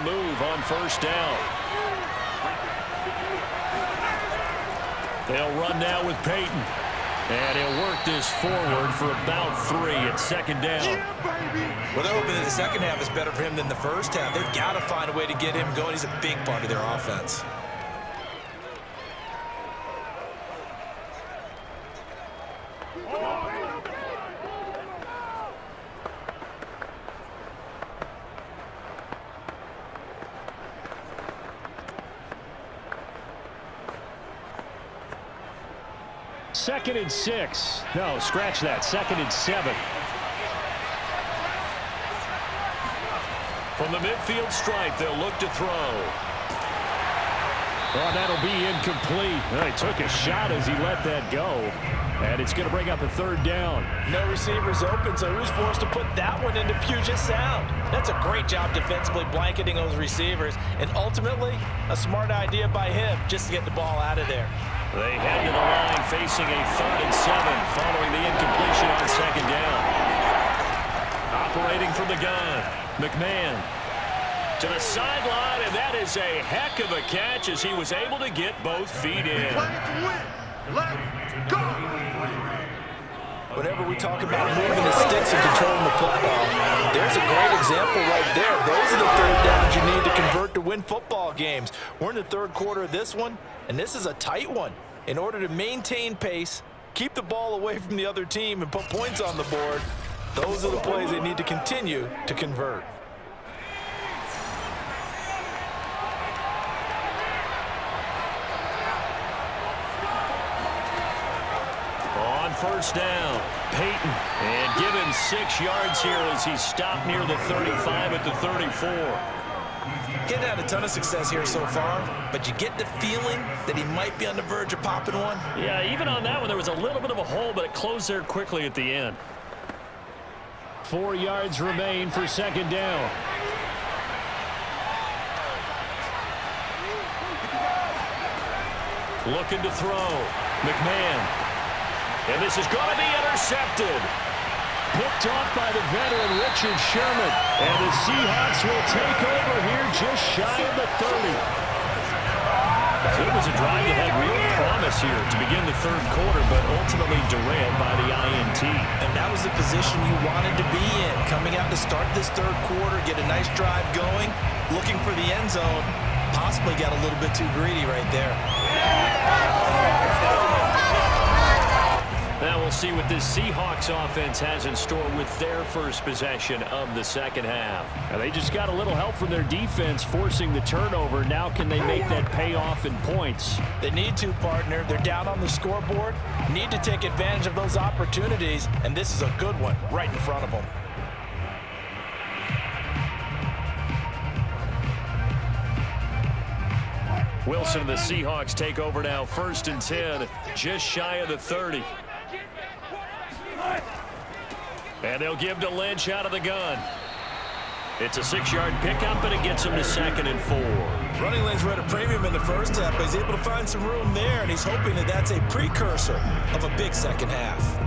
the move on first down. They'll run now with Payton. And he'll work this forward for about 3 at second down. Well, they're hoping that the second half is better for him than the first half. They've got to find a way to get him going. He's a big part of their offense. Second and 6. No, scratch that. Second and 7. From the midfield stripe, they'll look to throw. Oh, that'll be incomplete. Well, he took a shot as he let that go. And it's going to bring up a third down. No receivers open, so who's forced to put that one into Puget Sound? That's a great job defensively blanketing those receivers. And ultimately, a smart idea by him just to get the ball out of there. They head to the line facing a 3rd and 7 following the incompletion on second down. Operating from the gun, McMahon to the sideline, and that is a heck of a catch as he was able to get both feet in. Let's go! Whenever we talk about moving the sticks and controlling the football, there's a great example right there. Those are the third downs you need to convert to win football games. We're in the third quarter of this one, and this is a tight one. In order to maintain pace, keep the ball away from the other team, and put points on the board, those are the plays they need to continue to convert. On first down, Payton, and give him 6 yards here as he stopped near the 35 at the 34. Getting had a ton of success here so far, but you get the feeling that he might be on the verge of popping one. Yeah, even on that one, there was a little bit of a hole, but it closed there quickly at the end. 4 yards remain for second down. Looking to throw. McMahon. And this is going to be intercepted. Picked off by the veteran Richard Sherman. And the Seahawks will take over here just shy of the 30. So it was a drive that had real promise here to begin the third quarter, but ultimately derailed by the INT. And that was the position you wanted to be in. Coming out to start this third quarter, get a nice drive going, looking for the end zone. Possibly got a little bit too greedy right there. Now we'll see what this Seahawks offense has in store with their first possession of the second half. Now they just got a little help from their defense forcing the turnover. Now can they make that pay off in points? They need to, partner. They're down on the scoreboard. Need to take advantage of those opportunities, and this is a good one right in front of them. Wilson and the Seahawks take over now, 1st and 10, just shy of the 30. And they'll give to Lynch out of the gun. It's a 6-yard pickup, and it gets him to 2nd and 4. Running lanes were at a premium in the first half, but he's able to find some room there, and he's hoping that that's a precursor of a big second half.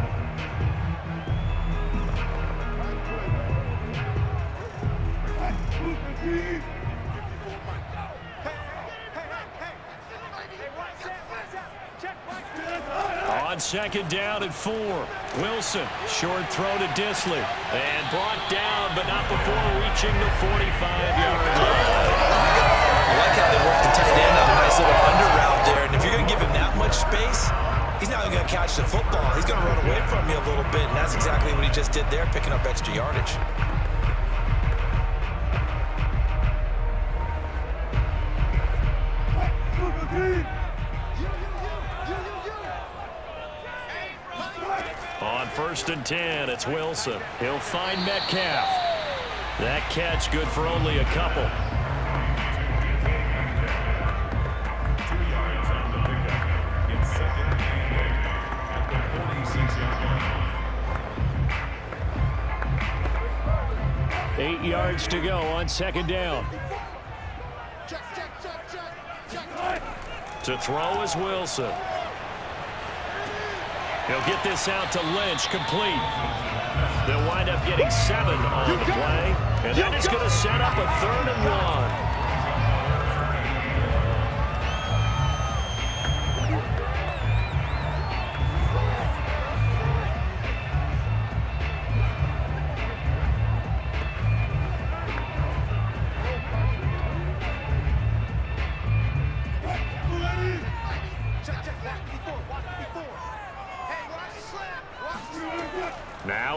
On second down and 4. Wilson, short throw to Easley. And brought down, but not before reaching the 45-yard line. I like how they work the tight end on a nice little under route there. And if you're going to give him that much space, he's not even going to catch the football. He's going to run away from you a little bit, and that's exactly what he just did there, picking up extra yardage. On 1st and 10, it's Wilson. He'll find Metcalf. That catch good for only a couple. 2 yards on the pickup. It's 2nd and 8 at the 46-yard line. 8 yards to go on second down. To throw is Wilson. He'll get this out to Lynch, complete. They'll wind up getting 7 on the play, and that is going to set up a 3rd and 1.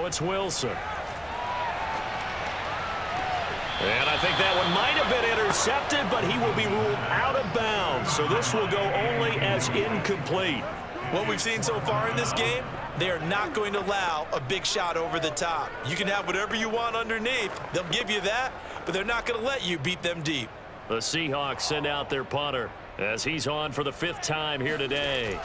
Now it's Wilson. And I think that one might have been intercepted, but he will be ruled out of bounds. So this will go only as incomplete. What we've seen so far in this game, they are not going to allow a big shot over the top. You can have whatever you want underneath. They'll give you that, but they're not going to let you beat them deep. The Seahawks send out their punter as he's on for the 5th time here today.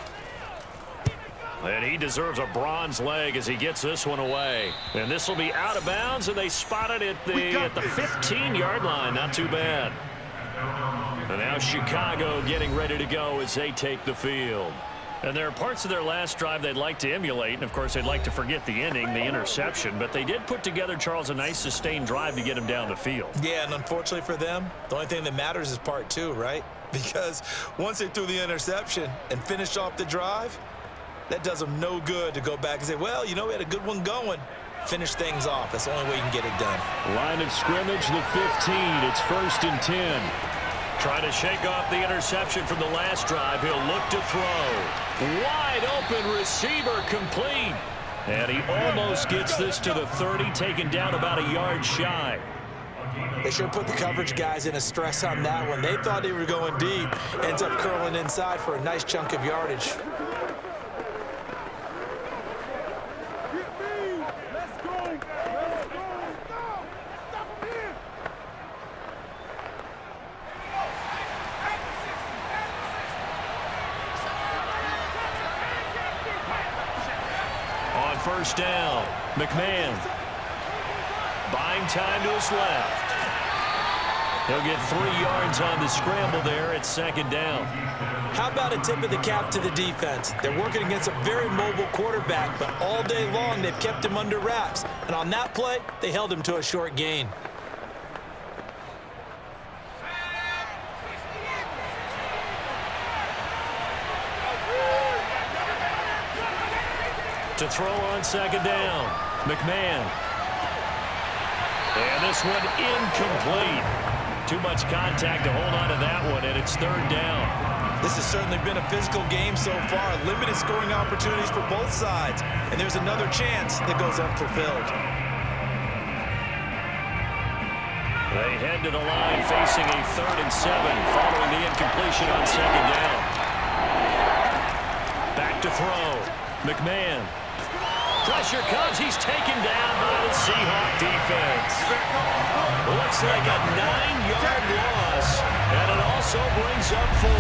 And he deserves a bronze leg as he gets this one away. And this will be out of bounds, and they spot it at the 15-yard line. Not too bad. And now Chicago getting ready to go as they take the field. And there are parts of their last drive they'd like to emulate, and of course they'd like to forget the inning, the interception, but they did put together, Charles, a nice sustained drive to get him down the field. Yeah, and unfortunately for them, the only thing that matters is part 2, right? Because once they threw the interception and finished off the drive, that does them no good to go back and say, well, you know, we had a good one going. Finish things off. That's the only way you can get it done. Line of scrimmage, the 15. It's 1st and 10. Trying to shake off the interception from the last drive. He'll look to throw. Wide open receiver complete. And he almost gets this to the 30, taken down about a yard shy. They sure put the coverage guys in a stress on that one. They thought they were going deep. Ends up curling inside for a nice chunk of yardage. First down, McMahon. Buying time to his left. He'll get 3 yards on the scramble there at 2nd down. How about a tip of the cap to the defense? They're working against a very mobile quarterback, but all day long they've kept him under wraps. And on that play, they held him to a short gain. To throw on 2nd down, McMahon. And this one incomplete. Too much contact to hold on to that one, and it's 3rd down. This has certainly been a physical game so far. Limited scoring opportunities for both sides. And there's another chance that goes unfulfilled. They head to the line facing a 3rd and 7 following the incompletion on 2nd down. Back to throw. McMahon. Pressure comes. He's taken down by the Seahawk defense. Looks like a 9-yard loss, and it also brings up 4.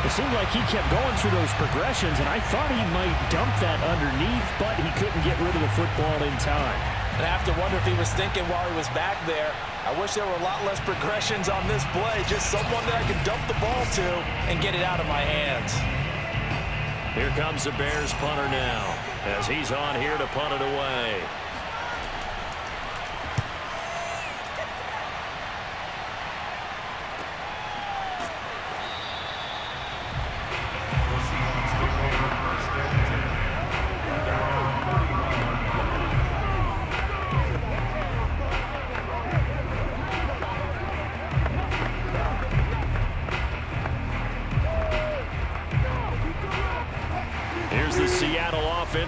It seemed like he kept going through those progressions, and I thought he might dump that underneath, but he couldn't get rid of the football in time. And I have to wonder if he was thinking while he was back there, I wish there were a lot less progressions on this play, just someone that I could dump the ball to and get it out of my hands. Here comes the Bears punter now, as he's on here to punt it away.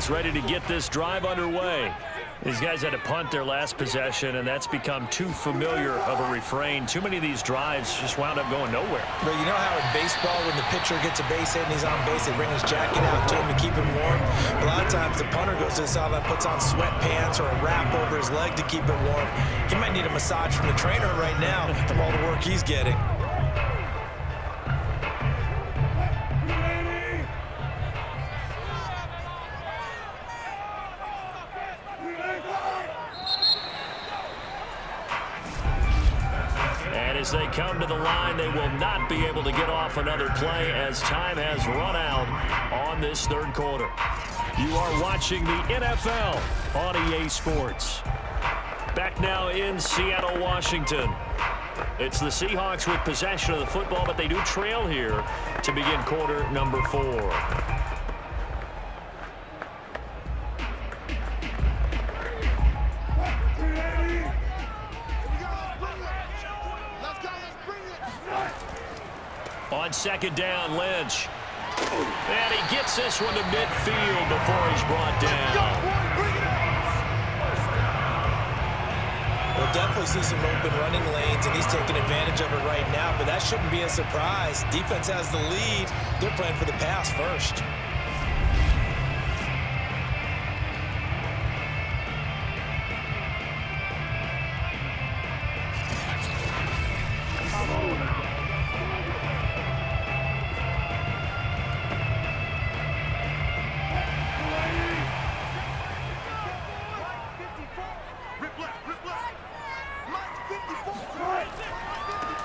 Ready to get this drive underway. These guys had to punt their last possession, and that's become too familiar of a refrain. Too many of these drives just wound up going nowhere. But you know how in baseball, when the pitcher gets a base hit and he's on base, they bring his jacket out to him to keep him warm? A lot of times the punter goes to the sideline, puts on sweatpants or a wrap over his leg to keep it warm. He might need a massage from the trainer right now from all the work he's getting. As they come to the line, they will not be able to get off another play as time has run out on this 3rd quarter. You are watching the NFL on EA Sports. Back now in Seattle, Washington. It's the Seahawks with possession of the football, but they do trail here to begin quarter number 4. On 2nd down, Lynch. And he gets this one to midfield before he's brought down. We'll definitely see some open running lanes, and he's taking advantage of it right now, but that shouldn't be a surprise. Defense has the lead. They're playing for the pass first.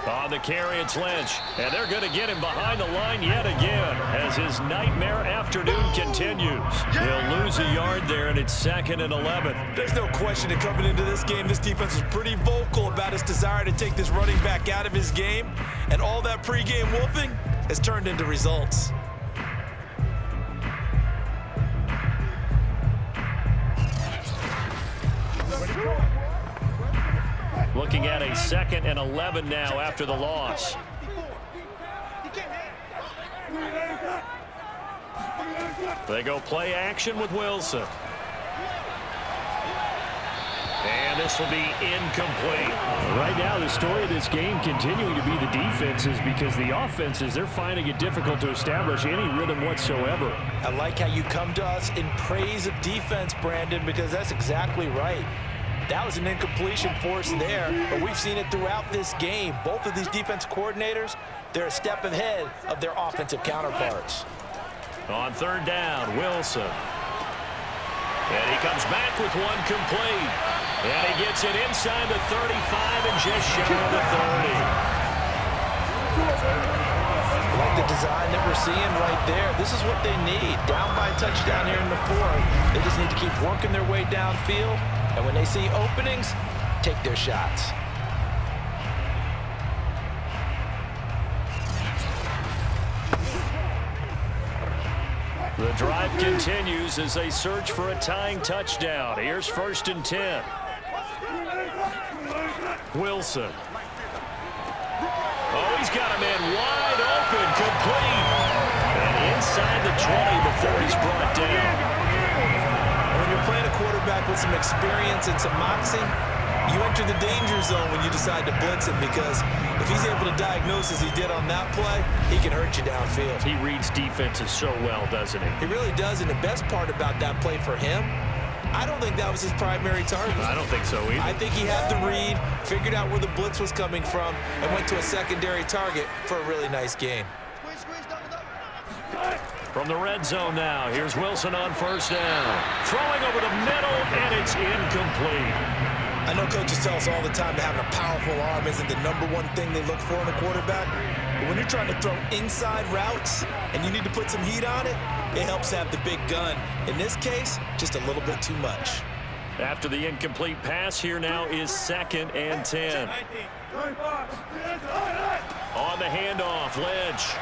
On the carry, it's Lynch. And they're going to get him behind the line yet again as his nightmare afternoon continues. He'll lose a yard there, and it's 2nd and 11. There's no question that coming into this game, this defense was pretty vocal about its desire to take this running back out of his game. And all that pregame wolfing has turned into results. Looking at a 2nd and 11 now after the loss. They go play action with Wilson. And this will be incomplete. Right now, the story of this game continuing to be the defenses, because the offenses, they're finding it difficult to establish any rhythm whatsoever. I like how you come to us in praise of defense, Brandon, because that's exactly right. That was an incompletion force there, but we've seen it throughout this game. Both of these defense coordinators, they're a step ahead of their offensive counterparts. On 3rd down, Wilson. And he comes back with one complete. And he gets it inside the 35 and just shy of the 30. Like the design that we're seeing right there. This is what they need. Down by a touchdown here in the 4th. They just need to keep working their way downfield. And when they see openings, take their shots. The drive continues as they search for a tying touchdown. Here's 1st and 10. Wilson. Oh, he's got a man wide open, complete. And inside the 20 before he's brought down. When you're playing a quarterback with some experience and some moxie, you enter the danger zone when you decide to blitz him, because if he's able to diagnose as he did on that play, he can hurt you downfield. He reads defenses so well, doesn't he? He really does, and the best part about that play for him, I don't think that was his primary target. I don't think so either. I think he had the read, figured out where the blitz was coming from, and went to a secondary target for a really nice gain. From the red zone now, here's Wilson on 1st down. Throwing over the middle, and it's incomplete. I know coaches tell us all the time that having a powerful arm isn't the #1 thing they look for in a quarterback. But when you're trying to throw inside routes and you need to put some heat on it, it helps have the big gun. In this case, just a little bit too much. After the incomplete pass, here now is 2nd and 10. On the handoff, Lynch.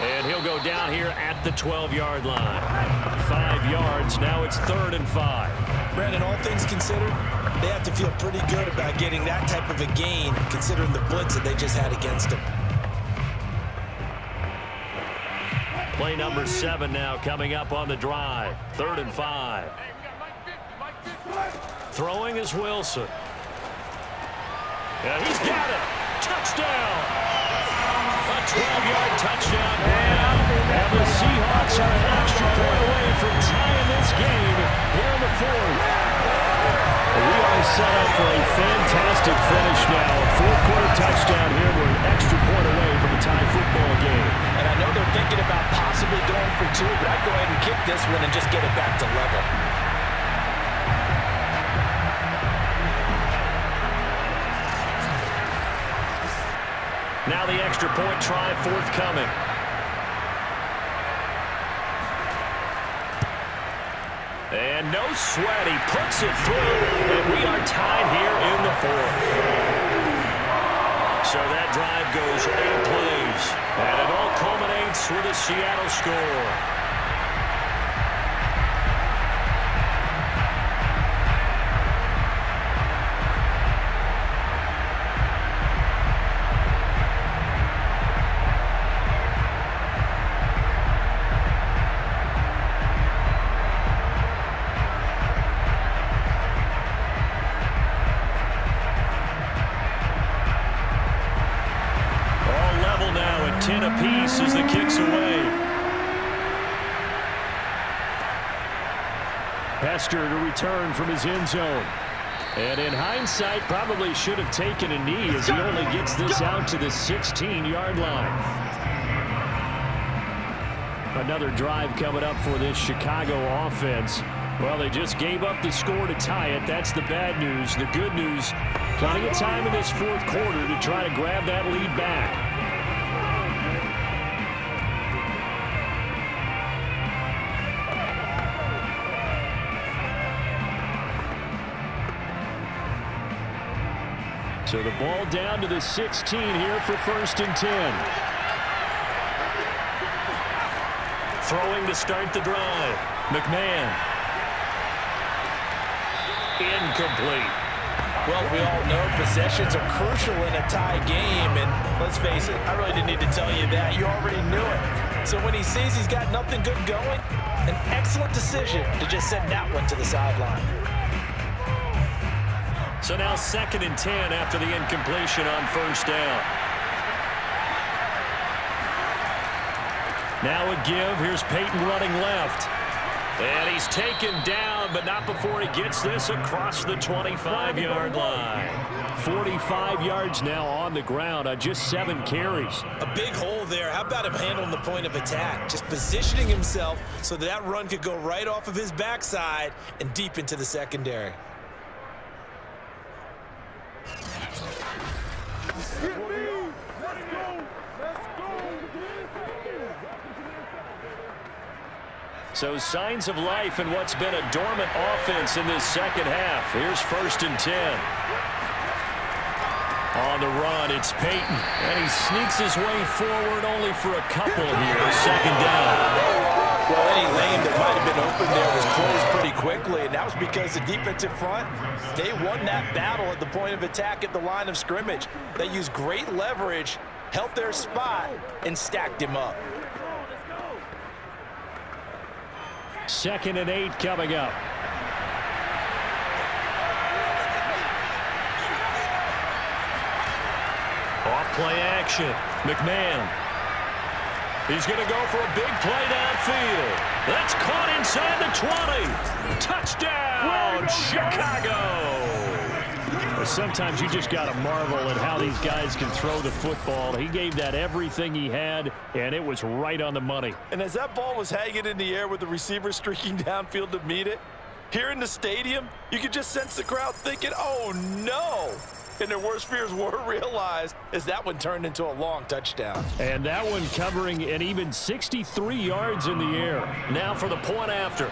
And he'll go down here at the 12-yard line. 5 yards. Now it's 3rd and 5. Brandon, all things considered, they have to feel pretty good about getting that type of a gain, considering the blitz that they just had against them. Play number 7 now coming up on the drive. 3rd and 5. Throwing is Wilson. And he's got it. Touchdown. A 12-yard touchdown grab. And the Seahawks are an extra point away from tying this game here in the 4th. We are set up for a fantastic finish now. A 4th-quarter touchdown here. We're an extra point away from a tie football game. And I know they're thinking about possibly going for 2, but I'd go ahead and kick this one and just get it back to level. Now the extra point try forthcoming. And no sweat, he puts it through, and we are tied here in the 4th. So that drive goes 8 plays, and it all culminates with a Seattle score. 10 apiece as the kick's away. Hester to return from his end zone. And in hindsight, probably should have taken a knee as he only gets this out to the 16-yard line. Another drive coming up for this Chicago offense. Well, they just gave up the score to tie it. That's the bad news. The good news, plenty of time in this fourth quarter to try to grab that lead back. So the ball down to the 16 here for 1st and 10. Throwing to start the drive. McMahon. Incomplete. Well, we all know possessions are crucial in a tie game, and let's face it, I really didn't need to tell you that. You already knew it. So when he sees he's got nothing good going, an excellent decision to just send that one to the sideline. So now 2nd and 10 after the incompletion on 1st down. Now a give. Here's Payton running left. And he's taken down, but not before he gets this across the 25-yard line. 45 yards now on the ground on just 7 carries. A big hole there. How about him handling the point of attack? Just positioning himself so that run could go right off of his backside and deep into the secondary. So signs of life in what's been a dormant offense in this second half. Here's 1st and 10. On the run, it's Payton. And he sneaks his way forward only for a couple here. 2nd down. Well, any lane that might have been open there was closed pretty quickly, and that was because the defensive front, they won that battle at the point of attack at the line of scrimmage. They used great leverage, held their spot, and stacked him up. 2nd and 8 coming up. Off play action. McMahon. He's going to go for a big play downfield. That's caught inside the 20. Touchdown, Chicago. Sometimes you just got to marvel at how these guys can throw the football. He gave that everything he had, and it was right on the money. And as that ball was hanging in the air with the receiver streaking downfield to meet it, here in the stadium, you could just sense the crowd thinking, oh, no. And their worst fears were realized as that one turned into a long touchdown. And that one covering an even 63 yards in the air. Now for the point after.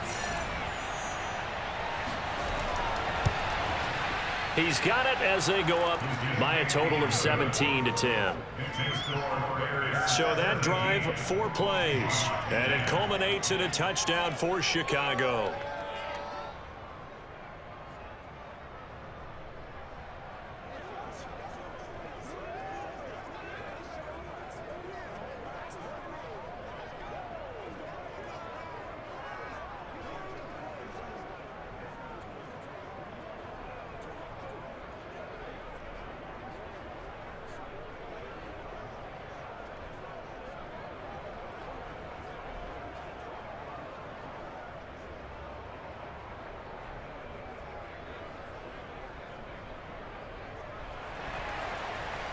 He's got it as they go up by a total of 17-10. So that drive, 4 plays. And it culminates in a touchdown for Chicago.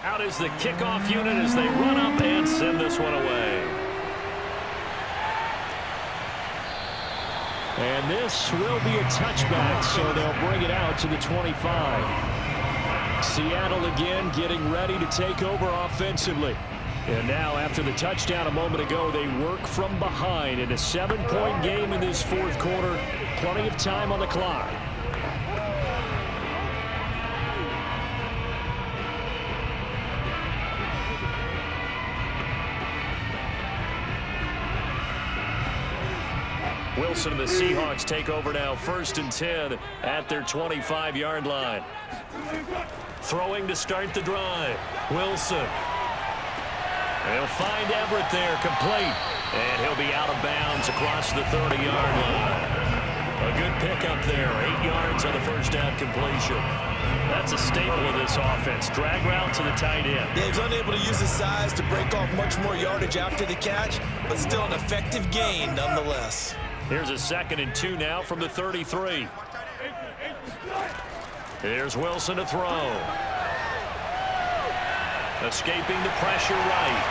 Out is the kickoff unit as they run up and send this one away. And this will be a touchback, so they'll bring it out to the 25. Seattle again getting ready to take over offensively. And now after the touchdown a moment ago, they work from behind in a 7-point game in this fourth quarter. Plenty of time on the clock. Wilson and the Seahawks take over now, 1st and 10 at their 25-yard line. Throwing to start the drive. Wilson. He'll find Everett there, complete. And he'll be out of bounds across the 30-yard line. A good pickup there, 8 yards on the first down completion. That's a staple of this offense. Drag route to the tight end. Yeah, he's unable to use his size to break off much more yardage after the catch, but still an effective gain nonetheless. Here's a 2nd and 2 now from the 33. Here's Wilson to throw. Escaping the pressure right.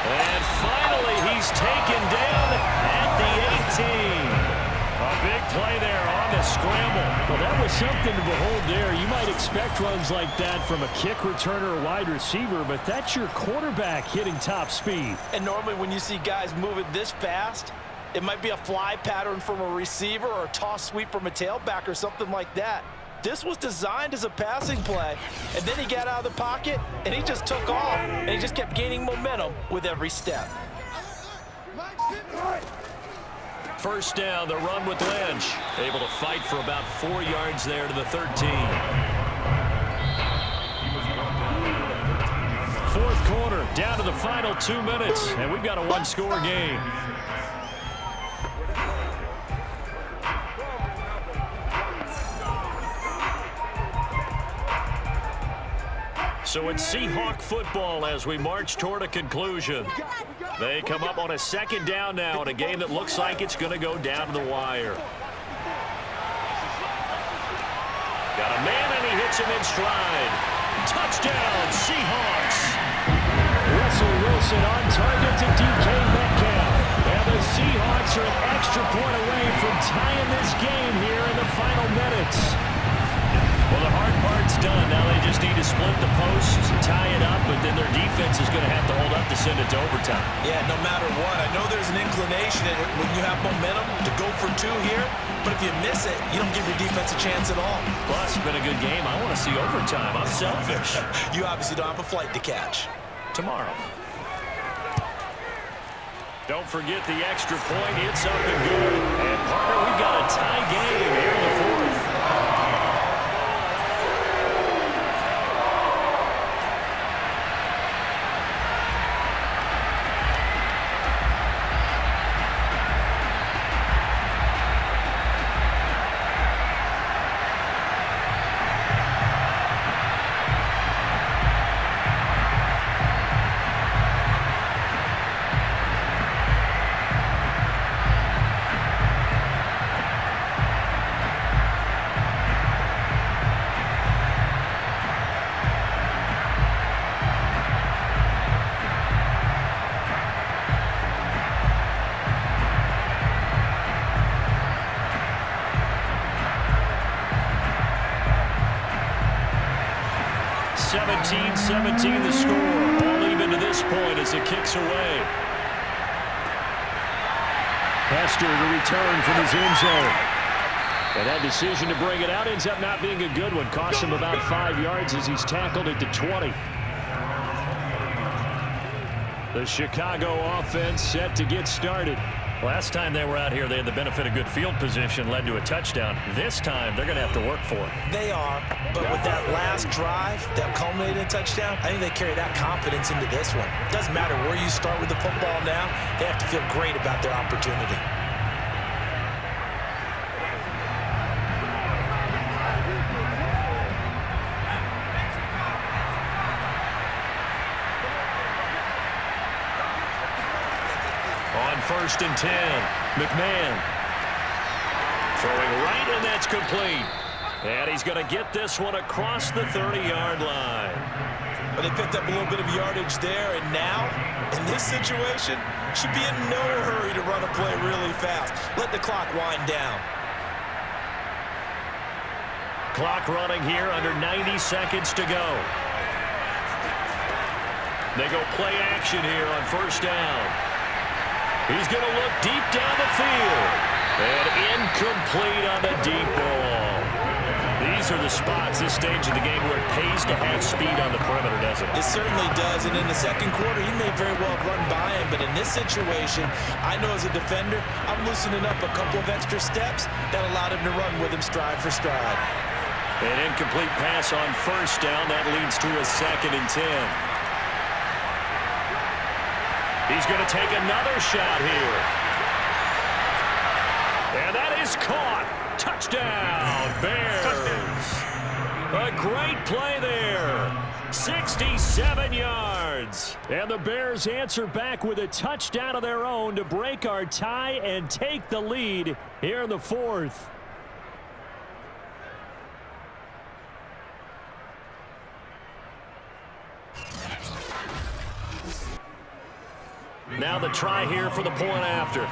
And finally, he's taken down at the 18. A big play there on the scramble. Well, that was something to behold there. You might expect runs like that from a kick returner or wide receiver, but that's your quarterback hitting top speed. And normally when you see guys moving this fast, it might be a fly pattern from a receiver or a toss sweep from a tailback or something like that. This was designed as a passing play, and then he got out of the pocket, and he just took off, and he just kept gaining momentum with every step. First down, the run with Lynch. Able to fight for about 4 yards there to the 13. Fourth quarter, down to the final 2 minutes, and we've got a one-score game. So it's Seahawk football as we march toward a conclusion. They come up on a 2nd down now in a game that looks like it's going to go down to the wire. Got a man and he hits him in stride. Touchdown, Seahawks. Russell Wilson on target to DK Metcalf. And the Seahawks are an extra point away from tying this game here in the final minutes. Well, the hard part's done. Now they just need to split the posts, tie it up, but then their defense is going to have to hold up to send it to overtime. Yeah, no matter what. I know there's an inclination when you have momentum to go for 2 here, but if you miss it, you don't give your defense a chance at all. Plus, it's been a good game. I want to see overtime. I'm selfish. You obviously don't have a flight to catch. Tomorrow. Don't forget the extra point. It's up and good. And, partner, we've got a tie game here in the 4th. (17-17) the score. All even to this point as it kicks away. Hester to return from his end zone. And that decision to bring it out ends up not being a good one. Costs him about 5 yards as he's tackled at the 20. The Chicago offense set to get started. Last time they were out here, they had the benefit of good field position, led to a touchdown. This time, they're going to have to work for it. They are, but with that last drive that culminated in a touchdown, I think they carry that confidence into this one. It doesn't matter where you start with the football now, they have to feel great about their opportunity. First and 10. McMahon throwing right, and that's complete. And he's going to get this one across the 30-yard line. But they picked up a little bit of yardage there, and now, in this situation, should be in no hurry to run a play really fast. Let the clock wind down. Clock running here, under 90 seconds to go. They go play action here on first down. He's going to look deep down the field. And incomplete on the deep ball. These are the spots, this stage of the game, where it pays to have speed on the perimeter, doesn't it? It certainly does. And in the second quarter, he may very well run by him. But in this situation, I know as a defender, I'm loosening up a couple of extra steps that allowed him to run with him stride for stride. An incomplete pass on first down. That leads to a 2nd and 10. He's going to take another shot here. And that is caught. Touchdown, Bears. A great play there. 67 yards. And the Bears answer back with a touchdown of their own to break our tie and take the lead here in the fourth. Now the try here for the point after.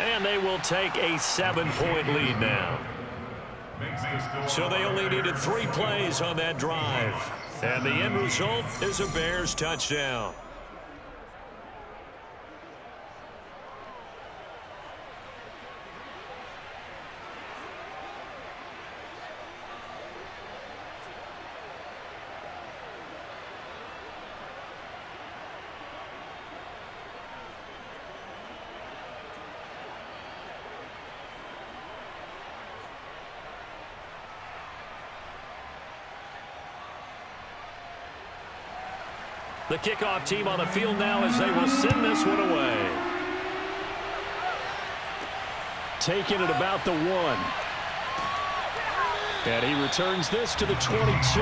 And they will take a 7-point lead now. So they only needed 3 plays on that drive. And the end result is a Bears touchdown. The kickoff team on the field now as they will send this one away. Taking it about the 1. And he returns this to the 22.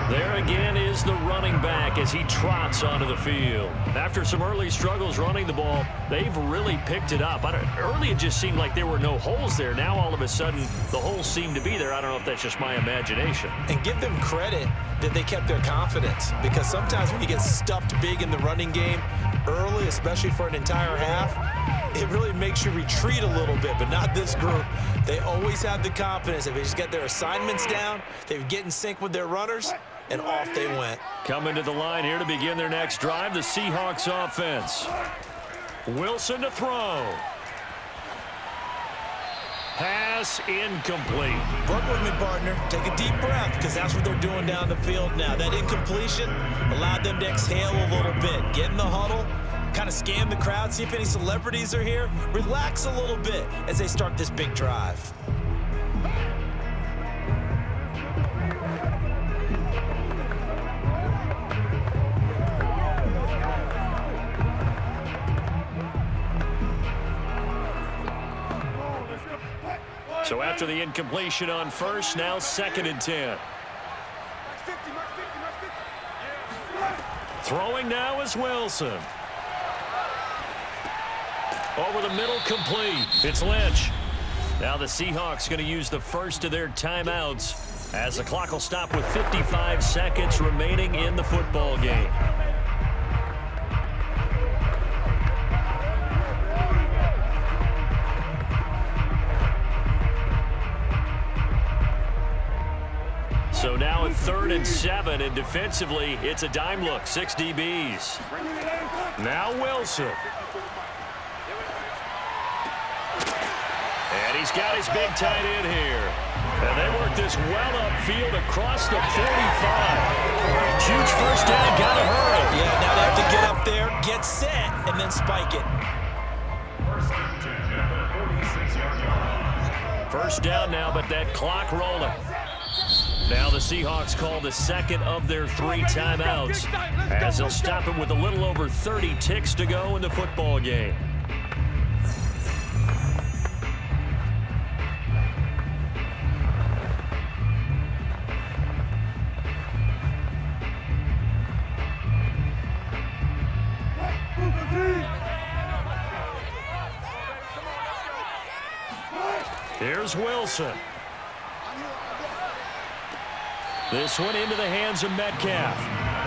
There again is the running back as he trots onto the field. After some early struggles running the ball, they've really picked it up. Early it just seemed like there were no holes there. Now all of a sudden the holes seem to be there. I don't know if that's just my imagination. And give them credit that they kept their confidence, because sometimes when you get stuffed big in the running game early, especially for an entire half, it really makes you retreat a little bit, but not this group. They always have the confidence. If they just get their assignments down, they get in sync with their runners, and off they went. Coming to the line here to begin their next drive, the Seahawks offense. Wilson to throw. Pass incomplete. Work with me, partner. Take a deep breath, because that's what they're doing down the field now. That incompletion allowed them to exhale a little bit. Get in the huddle, kind of scan the crowd, see if any celebrities are here. Relax a little bit as they start this big drive. So after the incompletion on first, now 2nd and 10. Throwing now is Wilson. Over the middle, complete. It's Lynch. Now the Seahawks going to use the first of their timeouts as the clock will stop with 55 seconds remaining in the football game. So now at 3rd and 7, and defensively, it's a dime look, 6 DBs. Now Wilson. And he's got his big tight end here. And they work this well upfield across the 45. Huge first down, gotta hurry. Yeah, now they have to get up there, get set, and then spike it. First down now, but that clock rolling. Now the Seahawks call the 2nd of their 3 timeouts as they'll stop it with a little over 30 ticks to go in the football game. Here's Wilson. This one into the hands of Metcalf.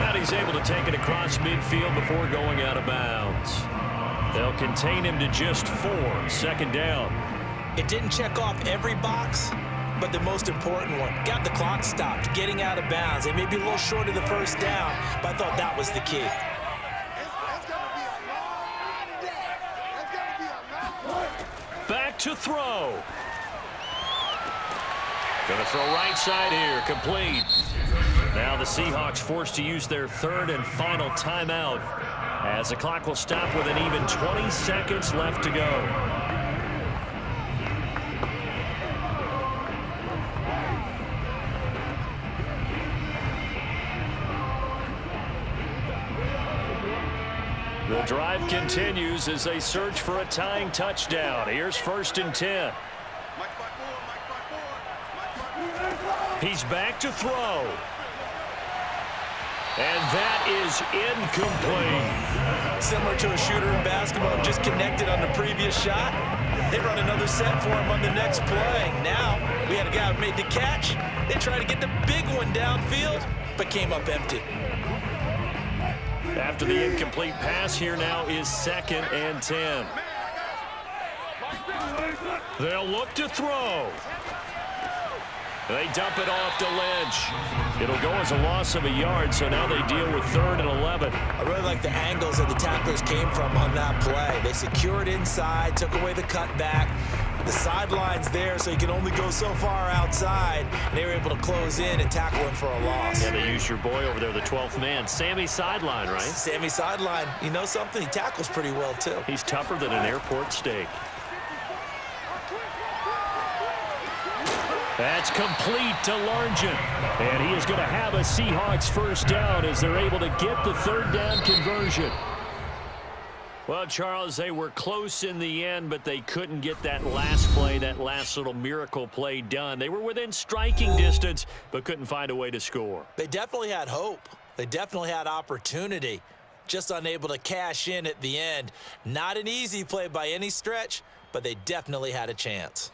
And he's able to take it across midfield before going out of bounds. They'll contain him to just 4. 2nd down. It didn't check off every box, but the most important one. Got the clock stopped, getting out of bounds. They may be a little short of the first down, but I thought that was the key. Back to throw. Going to throw right side here, complete. Now the Seahawks forced to use their 3rd and final timeout as the clock will stop with an even 20 seconds left to go. The The drive continues as they search for a tying touchdown. Here's 1st and 10. He's back to throw. And that is incomplete. Similar to a shooter in basketball, just connected on the previous shot. They run another set for him on the next play. Now, we had a guy who made the catch. They tried to get the big one downfield, but came up empty. After the incomplete pass, here now is 2nd and 10. They'll look to throw. They dump it off to Lynch. It'll go as a loss of a yard, so now they deal with 3rd and 11. I really like the angles that the tacklers came from on that play. They secured inside, took away the cutback. The sideline's there, so you can only go so far outside. And they were able to close in and tackle him for a loss. Yeah, they used your boy over there, the 12th man. Sammy Sideline, right? Sammy Sideline. You know something? He tackles pretty well, too. He's tougher than an airport steak. That's complete to Largent. And he is going to have a Seahawks 1st down as they're able to get the 3rd down conversion. Well, Charles, they were close in the end, but they couldn't get that last play, that last little miracle play done. They were within striking distance, but couldn't find a way to score. They definitely had hope. They definitely had opportunity. Just unable to cash in at the end. Not an easy play by any stretch, but they definitely had a chance.